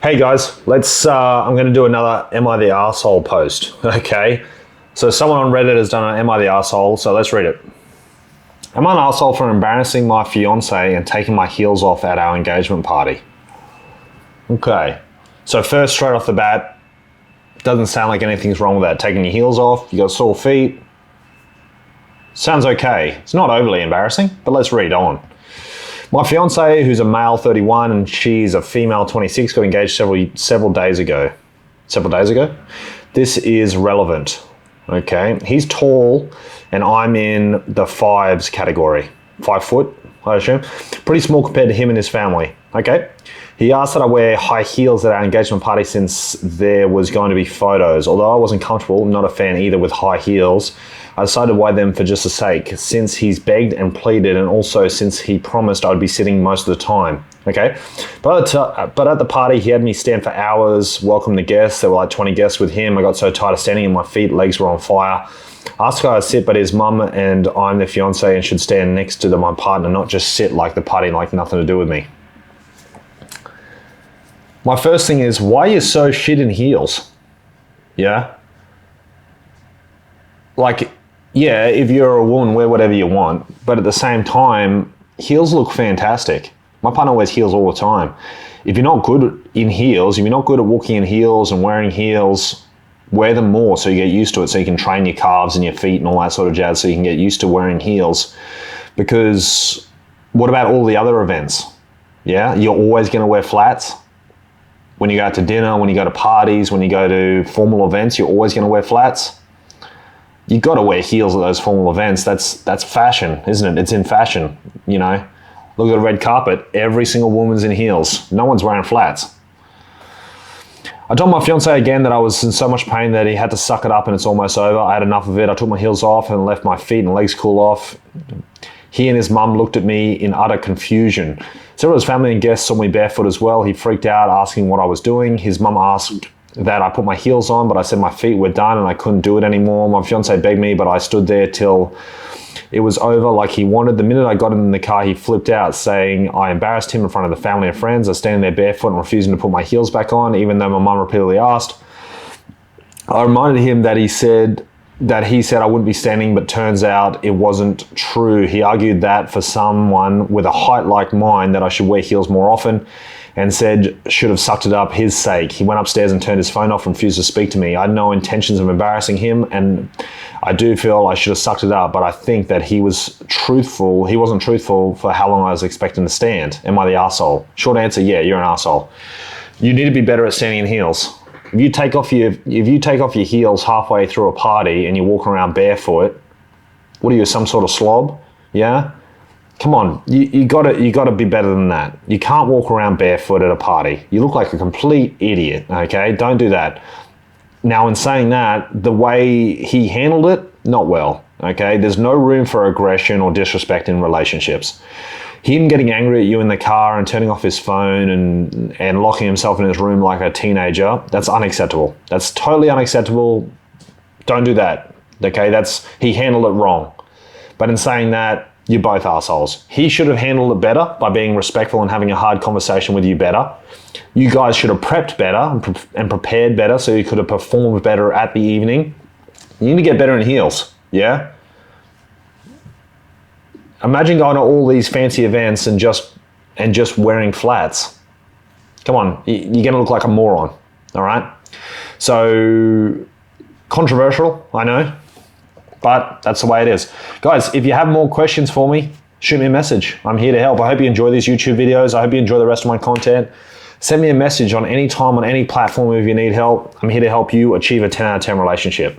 Hey guys, I'm going to do another Am I the Arsehole post, okay? So someone on Reddit has done an Am I the Arsehole, so let's read it. Am I an arsehole for embarrassing my fiance and taking my heels off at our engagement party? Okay, so first, straight off the bat, doesn't sound like anything's wrong with that. Taking your heels off, you got sore feet. Sounds okay. It's not overly embarrassing, but let's read on. My fiance, who's a male 31 and she's a female 26, got engaged several days ago. Several days ago? This is relevant, okay? He's tall and I'm in the fives category. 5 foot, I assume. Pretty small compared to him and his family, okay? He asked that I wear high heels at our engagement party since there was going to be photos. Although I wasn't comfortable, not a fan either with high heels, I decided to wear them for just the sake, since he's begged and pleaded, and also since he promised I would be sitting most of the time, okay? But at the party, he had me stand for hours, welcome the guests. There were like 20 guests with him. I got so tired of standing and my legs were on fire. Asked the guy to sit, but his mum and I'm the fiance and should stand next to my partner, not just sit like the party like nothing to do with me. My first thing is, why are you so shit in heels? Yeah? Like, yeah, if you're a woman, wear whatever you want. But at the same time, heels look fantastic. My partner wears heels all the time. If you're not good in heels, if you're not good at walking in heels and wearing heels, wear them more so you get used to it, so you can train your calves and your feet and all that sort of jazz, so you can get used to wearing heels. Because what about all the other events? Yeah, you're always going to wear flats. When you go out to dinner, when you go to parties, when you go to formal events, you're always going to wear flats. You got to wear heels at those formal events. That's fashion, isn't it? It's in fashion, you know. Look at the red carpet. Every single woman's in heels. No one's wearing flats. I told my fiance again that I was in so much pain that he had to suck it up and it's almost over. I had enough of it. I took my heels off and left my feet and legs cool off. He and his mum looked at me in utter confusion. Several of his family and guests saw me barefoot as well. He freaked out, asking what I was doing. His mum asked that I put my heels on, but I said my feet were done and I couldn't do it anymore. My fiance begged me, but I stood there till it was over like he wanted. The minute I got in the car, he flipped out, saying I embarrassed him in front of the family and friends. I was standing there barefoot and refusing to put my heels back on, even though my mum repeatedly asked. I reminded him that he said I wouldn't be standing, but turns out it wasn't true. He argued that for someone with a height like mine that I should wear heels more often, and said should have sucked it up his sake. He went upstairs and turned his phone off and refused to speak to me. I had no intentions of embarrassing him, and I do feel I should have sucked it up, but I think that he wasn't truthful for how long I was expecting to stand. Am I the arsehole? Short answer, yeah, you're an arsehole. You need to be better at standing in heels. If you take off your heels halfway through a party and you walk around barefoot, what are you, some sort of slob? Yeah? Come on, you gotta be better than that. You can't walk around barefoot at a party. You look like a complete idiot, okay? Don't do that. Now, in saying that, the way he handled it, not well, okay? There's no room for aggression or disrespect in relationships. Him getting angry at you in the car and turning off his phone and locking himself in his room like a teenager, that's unacceptable. That's totally unacceptable. Don't do that, okay? He handled it wrong. But in saying that, you're both assholes. He should have handled it better by being respectful and having a hard conversation with you better. You guys should have prepped better and prepared better so you could have performed better at the evening. You need to get better in heels, yeah? Imagine going to all these fancy events and just wearing flats. Come on, you're gonna look like a moron, all right? So, controversial, I know, but that's the way it is. Guys, if you have more questions for me, shoot me a message. I'm here to help. I hope you enjoy these YouTube videos. I hope you enjoy the rest of my content. Send me a message on any time, on any platform if you need help. I'm here to help you achieve a 10 out of 10 relationship.